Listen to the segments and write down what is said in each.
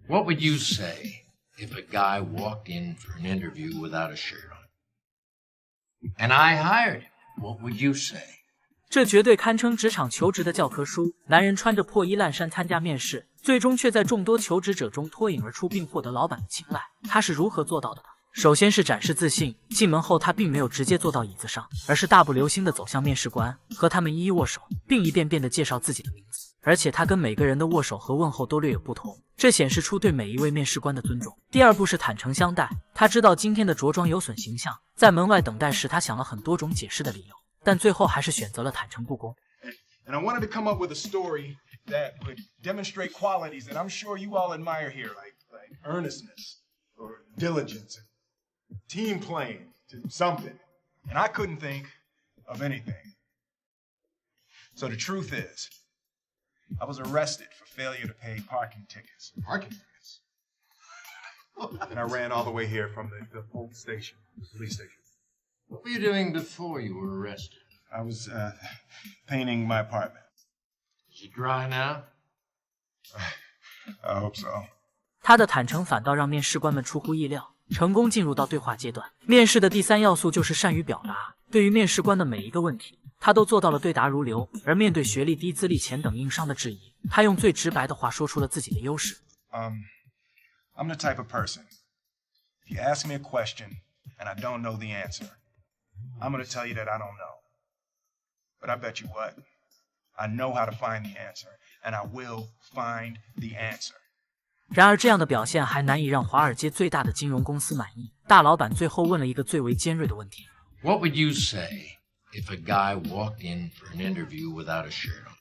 What would you say if a guy walked in for an interview without a shirt on? And I hired him. What would you say? 这绝对堪称职场求职的教科书。男人穿着破衣烂衫参加面试，最终却在众多求职者中脱颖而出，并获得老板的青睐。他是如何做到的呢？首先是展示自信。进门后，他并没有直接坐到椅子上，而是大步流星地走向面试官，和他们一一握手，并一遍遍地介绍自己的名字。而且他跟每个人的握手和问候都略有不同，这显示出对每一位面试官的尊重。第二步是坦诚相待。他知道今天的着装有损形象，在门外等待时，他想了很多种解释的理由，但最后还是选择了坦诚不公。And I wanted to come up with a story that would demonstrate qualities that I'm sure you all admire here, like earnestness or diligence, team playing, something. And I couldn't think of anything. So the truth is, I was arrested for failure to pay parking tickets. Parking tickets? And I ran all the way here from the police station. What were you doing before you were arrested? I was painting my apartment. Is it dry now? I hope so. 他的坦诚反倒让面试官们出乎意料，成功进入到对话阶段。面试的第三要素就是善于表达。对于面试官的每一个问题，他都做到了对答如流。而面对学历低、资历浅等硬伤的质疑，他用最直白的话说出了自己的优势。I'm the type of person. If you ask me a question and I don't know the answer, I'm going to tell you that I don't know. But I bet you what? I know how to find the answer, and I will find the answer. 然而，这样的表现还难以让华尔街最大的金融公司满意。大老板最后问了一个最为尖锐的问题 What would you say if a guy walked in for an interview without a shirt on?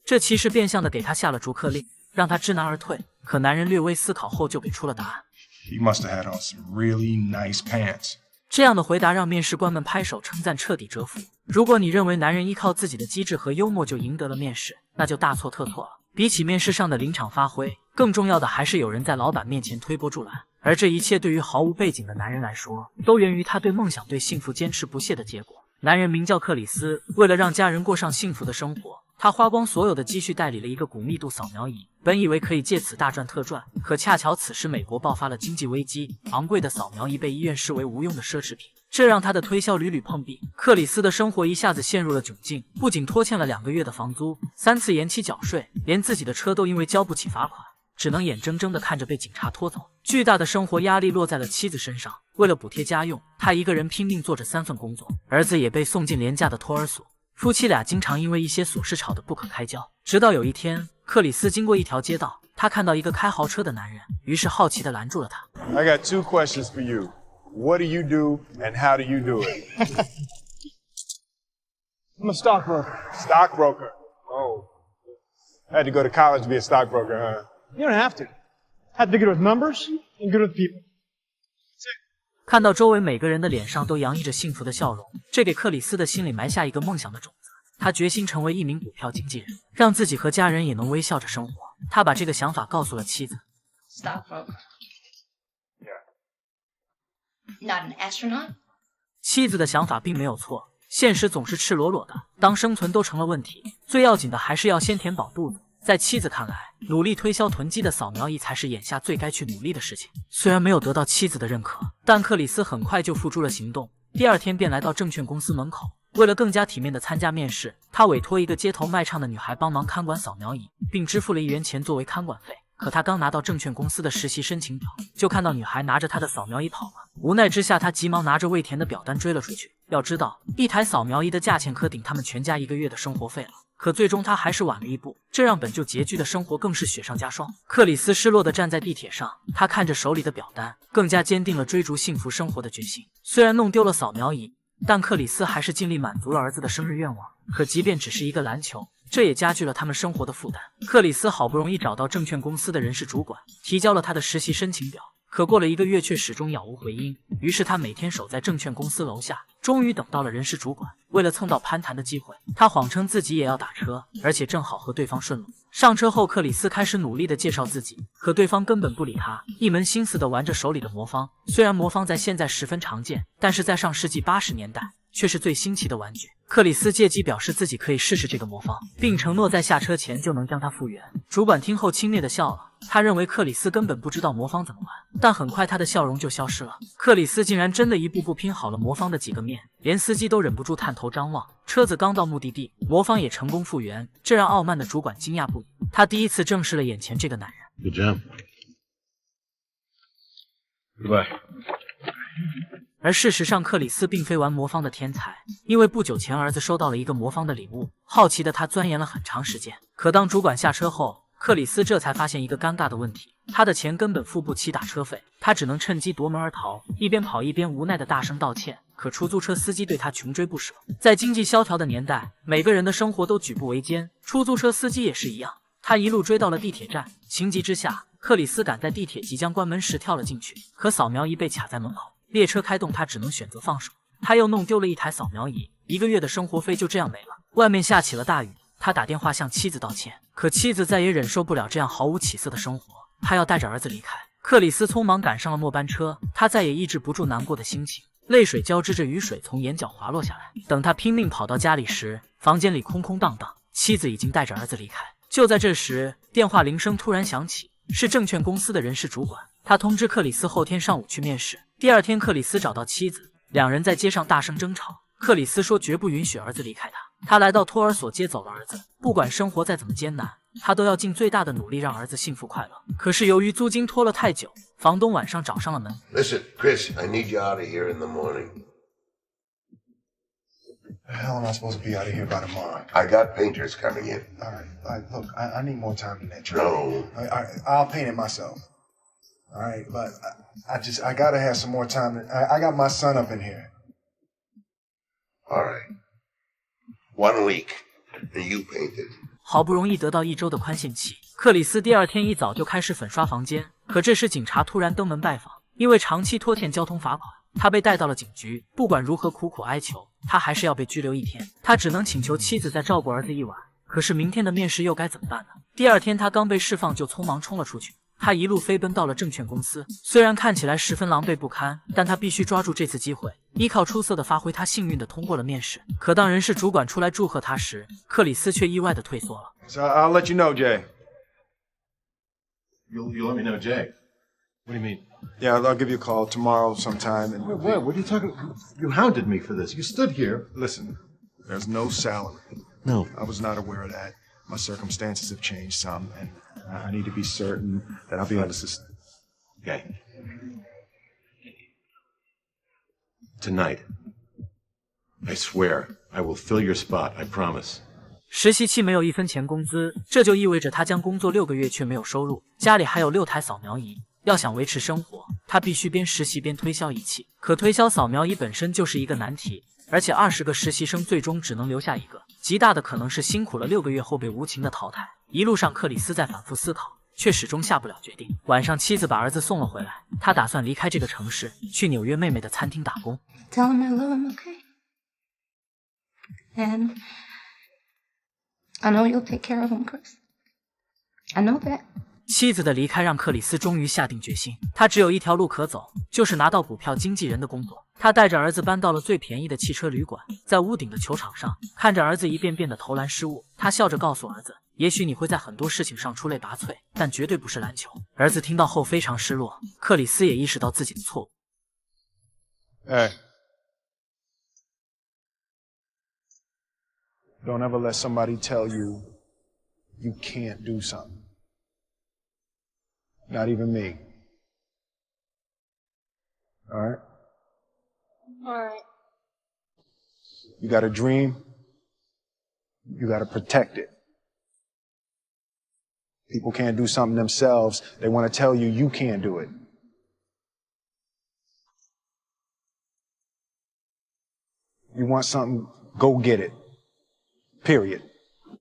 这其实变相的给他下了逐客令，让他知难而退。可男人略微思考后就给出了答案。He must have had on some really nice pants. 这样的回答让面试官们拍手称赞，彻底折服。如果你认为男人依靠自己的机智和幽默就赢得了面试，那就大错特错了。比起面试上的临场发挥，更重要的还是有人在老板面前推波助澜。而这一切对于毫无背景的男人来说，都源于他对梦想、对幸福坚持不懈的结果。男人名叫克里斯，为了让家人过上幸福的生活，他花光所有的积蓄代理了一个骨密度扫描仪，本以为可以借此大赚特赚，可恰巧此时美国爆发了经济危机，昂贵的扫描仪被医院视为无用的奢侈品，这让他的推销屡屡碰壁。克里斯的生活一下子陷入了窘境，不仅拖欠了2个月的房租，3次延期缴税，连自己的车都因为交不起罚款，只能眼睁睁地看着被警察拖走。巨大的生活压力落在了妻子身上，为了补贴家用，他一个人拼命做着3份工作，儿子也被送进廉价的托儿所。夫妻俩经常因为一些琐事吵得不可开交，直到有一天，克里斯经过一条街道，他看到一个开豪车的男人，于是好奇地拦住了他。I got 2 questions for you. What do you do and how do you do it? I'm a stockbroker. Stockbroker. Oh. Had to go to college to be a stockbroker, huh? You don't have to. Have to be good with numbers and good with people. 看到周围每个人的脸上都洋溢着幸福的笑容，这给克里斯的心里埋下一个梦想的种子。他决心成为一名股票经纪人，让自己和家人也能微笑着生活。他把这个想法告诉了妻子。Stockbroker. Yeah. Not an astronaut? 妻子的想法并没有错，现实总是赤裸裸的，当生存都成了问题，最要紧的还是要先填饱肚子。在妻子看来，努力推销囤积的扫描仪才是眼下最该去努力的事情。虽然没有得到妻子的认可，但克里斯很快就付诸了行动。第2天便来到证券公司门口，为了更加体面地参加面试，他委托一个街头卖唱的女孩帮忙看管扫描仪，并支付了1元钱作为看管费。可他刚拿到证券公司的实习申请表，就看到女孩拿着他的扫描仪跑了。无奈之下，他急忙拿着未填的表单追了出去。要知道，一台扫描仪的价钱可顶他们全家1个月的生活费了。可最终他还是晚了一步，这让本就拮据的生活更是雪上加霜。克里斯失落地站在地铁上，他看着手里的表单，更加坚定了追逐幸福生活的决心。虽然弄丢了扫描仪，但克里斯还是尽力满足了儿子的生日愿望。可即便只是一个篮球，这也加剧了他们生活的负担。克里斯好不容易找到证券公司的人事主管，提交了他的实习申请表，可过了1个月却始终杳无回音。于是他每天守在证券公司楼下，终于等到了人事主管。为了蹭到攀谈的机会，他谎称自己也要打车，而且正好和对方顺路。上车后，克里斯开始努力地介绍自己，可对方根本不理他，一门心思地玩着手里的魔方。虽然魔方在现在十分常见，但是在上世纪80年代却是最新奇的玩具。克里斯借机表示自己可以试试这个魔方，并承诺在下车前就能将它复原。主管听后轻蔑地笑了，他认为克里斯根本不知道魔方怎么玩，但很快他的笑容就消失了。克里斯竟然真的一步步拼好了魔方的几个面，连司机都忍不住探头张望。车子刚到目的地，魔方也成功复原，这让傲慢的主管惊讶不已。他第一次正视了眼前这个男人。 Good job. Goodbye. 而事实上，克里斯并非玩魔方的天才，因为不久前儿子收到了一个魔方的礼物。好奇的他钻研了很长时间，可当主管下车后，克里斯这才发现一个尴尬的问题：他的钱根本付不起打车费，他只能趁机夺门而逃，一边跑一边无奈的大声道歉。可出租车司机对他穷追不舍。在经济萧条的年代，每个人的生活都举步维艰，出租车司机也是一样。他一路追到了地铁站，情急之下，克里斯赶在地铁即将关门时跳了进去，可扫描仪被卡在门口。 列车开动，他只能选择放手。他又弄丢了一台扫描仪，1个月的生活费就这样没了。外面下起了大雨，他打电话向妻子道歉，可妻子再也忍受不了这样毫无起色的生活，他要带着儿子离开。克里斯匆忙赶上了末班车，他再也抑制不住难过的心情，泪水交织着雨水从眼角滑落下来。等他拼命跑到家里时，房间里空空荡荡，妻子已经带着儿子离开。就在这时，电话铃声突然响起，是证券公司的人事主管。他通知克里斯后天上午去面试。第二天，克里斯找到妻子，两人在街上大声争吵。克里斯说绝不允许儿子离开他。他来到托儿所接走了儿子，不管生活再怎么艰难，他都要尽最大的努力让儿子幸福快乐。可是由于租金拖了太久，房东晚上找上了门。Listen, Chris, I need you out of here in the morning. The hell am I supposed to be out of here by tomorrow? I got painters coming in. All right, look, I need more time than that. Charlie. No. All right, I'll paint it myself. All right, but I gotta have some more time. I got my son up in here. All right. 1 week, and you paint it. 好不容易得到1周的宽限期，克里斯第二天一早就开始粉刷房间。可这时警察突然登门拜访，因为长期拖欠交通罚款，他被带到了警局。不管如何苦苦哀求，他还是要被拘留1天。他只能请求妻子再照顾儿子1晚。可是明天的面试又该怎么办呢？第二天他刚被释放就匆忙冲了出去。他一路飞奔到了证券公司，虽然看起来十分狼狈不堪，但他必须抓住这次机会。依靠出色的发挥，他幸运地通过了面试。可当人事主管出来祝贺他时，克里斯却意外地退缩了。 So I'll let you know, Jay. You'll let me know, Jay. What do you mean? Yeah, I'll give you a call tomorrow sometime. And What? What are you talking? You hounded me for this. You stood here. listen, there's no salary. No. I was not aware of that. My circumstances have changed some, and I need to be certain that I'll be able to. Okay. Tonight, I swear I will fill your spot. I promise. 实习期没有1分钱工资，这就意味着他将工作6个月却没有收入，家里还有6台扫描仪。要想维持生活，他必须边实习边推销仪器。可推销扫描仪本身就是一个难题，而且20个实习生最终只能留下1个，极大的可能是辛苦了6个月后被无情的淘汰。一路上，克里斯在反复思考，却始终下不了决定。晚上，妻子把儿子送了回来，他打算离开这个城市，去纽约妹妹的餐厅打工。 Tell him I love him, okay? And I know you'll take care of him, Chris. I know that. 妻子的离开让克里斯终于下定决心，他只有一条路可走，就是拿到股票经纪人的工作。他带着儿子搬到了最便宜的汽车旅馆，在屋顶的球场上，看着儿子一遍遍的投篮失误，他笑着告诉儿子：“也许你会在很多事情上出类拔萃，但绝对不是篮球。”儿子听到后非常失落，克里斯也意识到自己的错误。Hey. Don't ever let somebody tell you you can't do something. Not even me. All right? All right. You got a dream. You got to protect it. People can't do something themselves. They want to tell you you can't do it. You want something, go get it. Period.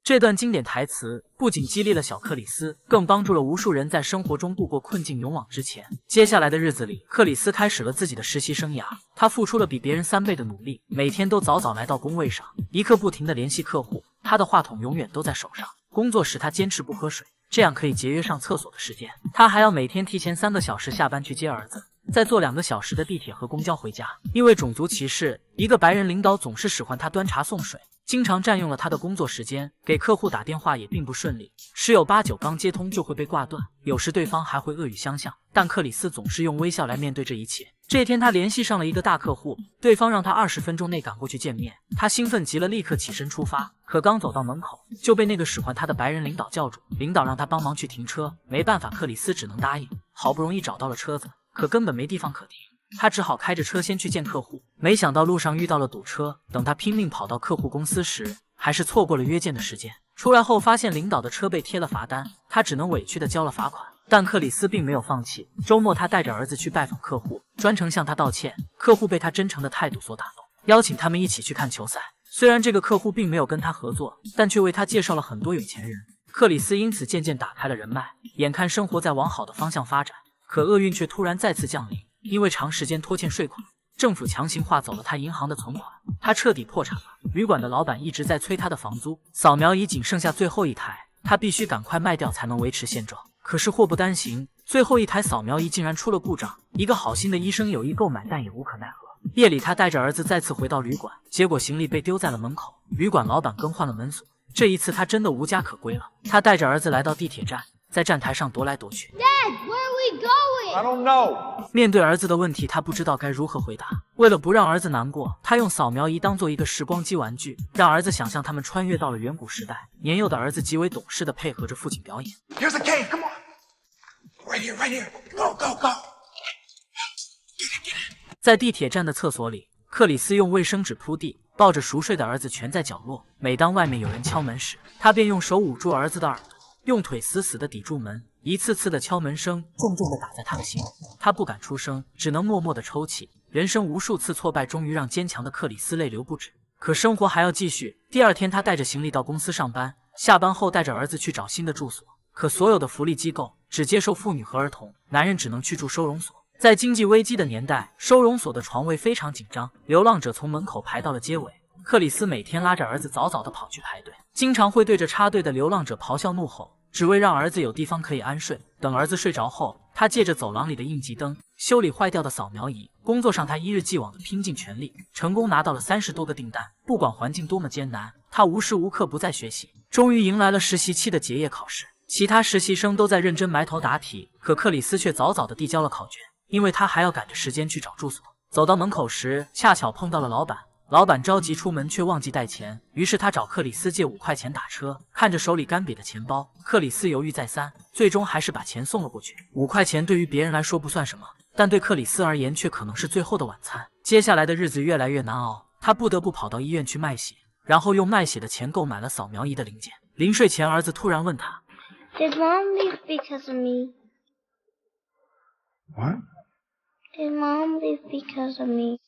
这段经典台词不仅激励了小克里斯，更帮助了无数人在生活中度过困境，勇往直前。接下来的日子里，克里斯开始了自己的实习生涯。他付出了比别人3倍的努力，每天都早早来到工位上，一刻不停地联系客户。他的话筒永远都在手上。工作时他坚持不喝水，这样可以节约上厕所的时间。他还要每天提前3个小时下班去接儿子。再坐2个小时的地铁和公交回家。因为种族歧视，一个白人领导总是使唤他端茶送水，经常占用了他的工作时间，给客户打电话也并不顺利，十有八九刚接通就会被挂断，有时对方还会恶语相向。但克里斯总是用微笑来面对这一切。这天他联系上了一个大客户，对方让他20分钟内赶过去见面。他兴奋极了，立刻起身出发。可刚走到门口，就被那个使唤他的白人领导叫住。领导让他帮忙去停车，没办法，克里斯只能答应。好不容易找到了车子，可根本没地方可停。他只好开着车先去见客户，没想到路上遇到了堵车。等他拼命跑到客户公司时，还是错过了约见的时间。出来后发现领导的车被贴了罚单，他只能委屈的交了罚款。但克里斯并没有放弃，周末他带着儿子去拜访客户，专程向他道歉。客户被他真诚的态度所打动，邀请他们一起去看球赛。虽然这个客户并没有跟他合作，但却为他介绍了很多有钱人。克里斯因此渐渐打开了人脉，眼看生活在往好的方向发展。可厄运却突然再次降临，因为长时间拖欠税款，政府强行划走了他银行的存款，他彻底破产了。旅馆的老板一直在催他的房租，扫描仪仅剩下最后一台，他必须赶快卖掉才能维持现状。可是祸不单行，最后一台扫描仪竟然出了故障。一个好心的医生有意购买，但也无可奈何。夜里他带着儿子再次回到旅馆，结果行李被丢在了门口。旅馆老板更换了门锁，这一次他真的无家可归了。他带着儿子来到地铁站，在站台上踱来踱去。Dad, where are we going? I don't know. 面对儿子的问题，他不知道该如何回答。为了不让儿子难过，他用扫描仪当做一个时光机玩具，让儿子想象他们穿越到了远古时代。年幼的儿子极为懂事地配合着父亲表演。Here's a cave. Come on. Right here, right here. Go, go, go. 在地铁站的厕所里，克里斯用卫生纸铺地，抱着熟睡的儿子蜷在角落。每当外面有人敲门时，他便用手捂住儿子的耳朵，用腿死死地抵住门。一次次的敲门声重重地打在他的心，他不敢出声，只能默默地抽泣。人生无数次挫败，终于让坚强的克里斯泪流不止。可生活还要继续。第二天，他带着行李到公司上班，下班后带着儿子去找新的住所。可所有的福利机构只接受妇女和儿童，男人只能去住收容所。在经济危机的年代，收容所的床位非常紧张，流浪者从门口排到了街尾。克里斯每天拉着儿子早早地跑去排队，经常会对着插队的流浪者咆哮怒吼，只为让儿子有地方可以安睡。等儿子睡着后，他借着走廊里的应急灯修理坏掉的扫描仪。工作上他一日既往地拼尽全力，成功拿到了30多个订单。不管环境多么艰难，他无时无刻不在学习。终于迎来了实习期的结业考试，其他实习生都在认真埋头答题，可克里斯却早早地递交了考卷，因为他还要赶着时间去找住所。走到门口时，恰巧碰到了老板。老板着急出门，却忘记带钱，于是他找克里斯借5块钱打车。看着手里干瘪的钱包，克里斯犹豫再三，最终还是把钱送了过去。5块钱对于别人来说不算什么，但对克里斯而言却可能是最后的晚餐。接下来的日子越来越难熬，他不得不跑到医院去卖血，然后用卖血的钱购买了扫描仪的零件。临睡前，儿子突然问他 Did Mom leave because of me? What? Did Mom leave because of me?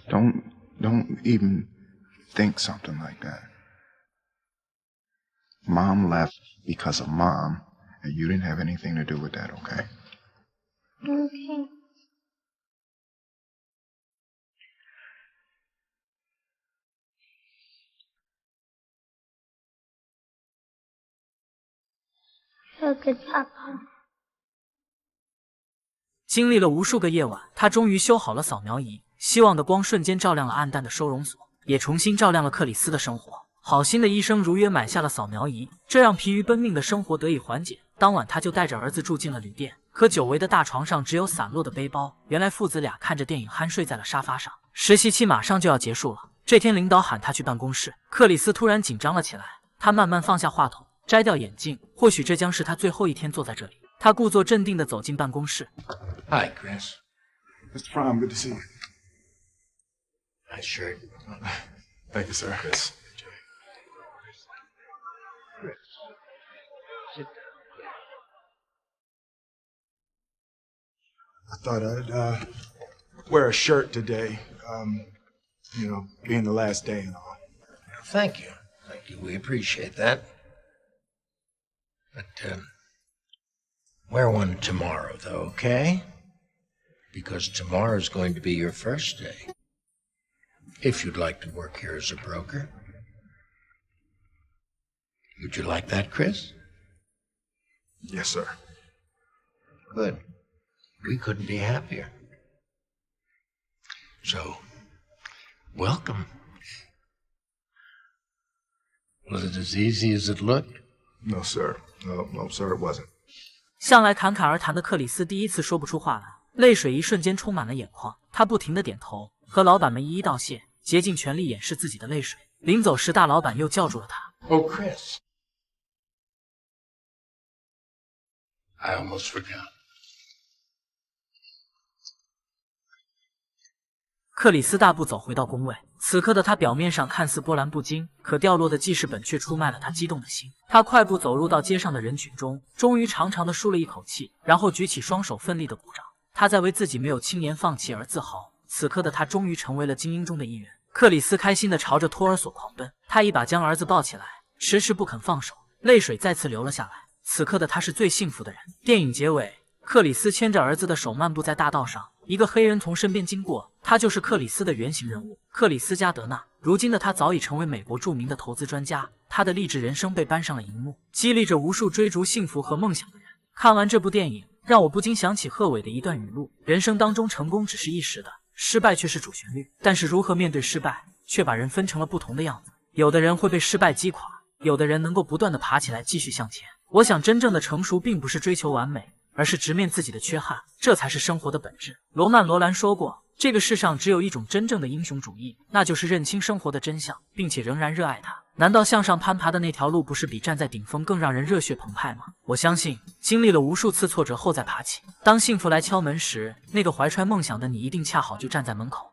Don't even think something like that. Mom left because of Mom, and you didn't have anything to do with that, okay? Okay. You're a good papa. 经历了无数个夜晚，他终于修好了扫描仪，希望的光瞬间照亮了暗淡的收容所，也重新照亮了克里斯的生活。好心的医生如约买下了扫描仪，这让疲于奔命的生活得以缓解。当晚他就带着儿子住进了旅店，可久违的大床上只有散落的背包。原来父子俩看着电影酣睡在了沙发上。实习期马上就要结束了，这天领导喊他去办公室，克里斯突然紧张了起来。他慢慢放下话筒，摘掉眼镜，或许这将是他最后一天坐在这里。他故作镇定地走进办公室。Hi, Chris. Mr. Prime, good to see you. Nice shirt. Thank you, sir. Chris. I thought I'd wear a shirt today, being the last day and all. Thank you. Thank you. We appreciate that. But, wear one tomorrow, though, okay? Because tomorrow's going to be your first day. If you'd like to work here as a broker. Would you like that, Chris? Yes, sir. Good. We couldn't be happier. So, welcome. Was it as easy as it looked? No, sir. No, sir, it wasn't. 向来侃侃而谈的克里斯第一次说不出话来，泪水一瞬间充满了眼眶。他不停地点头，和老板们一一道谢，竭尽全力掩饰自己的泪水。临走时，大老板又叫住了他。Oh, Chris. I almost forgot. 克里斯大步走回到工位，此刻的他表面上看似波澜不惊，可掉落的记事本却出卖了他激动的心。他快步走入到街上的人群中，终于长长的舒了一口气，然后举起双手奋力的鼓掌。他在为自己没有轻言放弃而自豪。此刻的他终于成为了精英中的一员。克里斯开心地朝着托儿所狂奔，他一把将儿子抱起来，迟迟不肯放手，泪水再次流了下来。此刻的他是最幸福的人。电影结尾，克里斯牵着儿子的手漫步在大道上，一个黑人从身边经过，他就是克里斯的原型人物克里斯加德纳。如今的他早已成为美国著名的投资专家，他的励志人生被搬上了荧幕，激励着无数追逐幸福和梦想的人。看完这部电影，让我不禁想起贺炜的一段语录：人生当中，成功只是一时的，失败却是主旋律。但是如何面对失败，却把人分成了不同的样子。有的人会被失败击垮，有的人能够不断的爬起来继续向前。我想真正的成熟并不是追求完美，而是直面自己的缺憾，这才是生活的本质。罗曼·罗兰说过，这个世上只有一种真正的英雄主义，那就是认清生活的真相，并且仍然热爱它。难道向上攀爬的那条路不是比站在顶峰更让人热血澎湃吗？我相信，经历了无数次挫折后再爬起，当幸福来敲门时，那个怀揣梦想的你一定恰好就站在门口。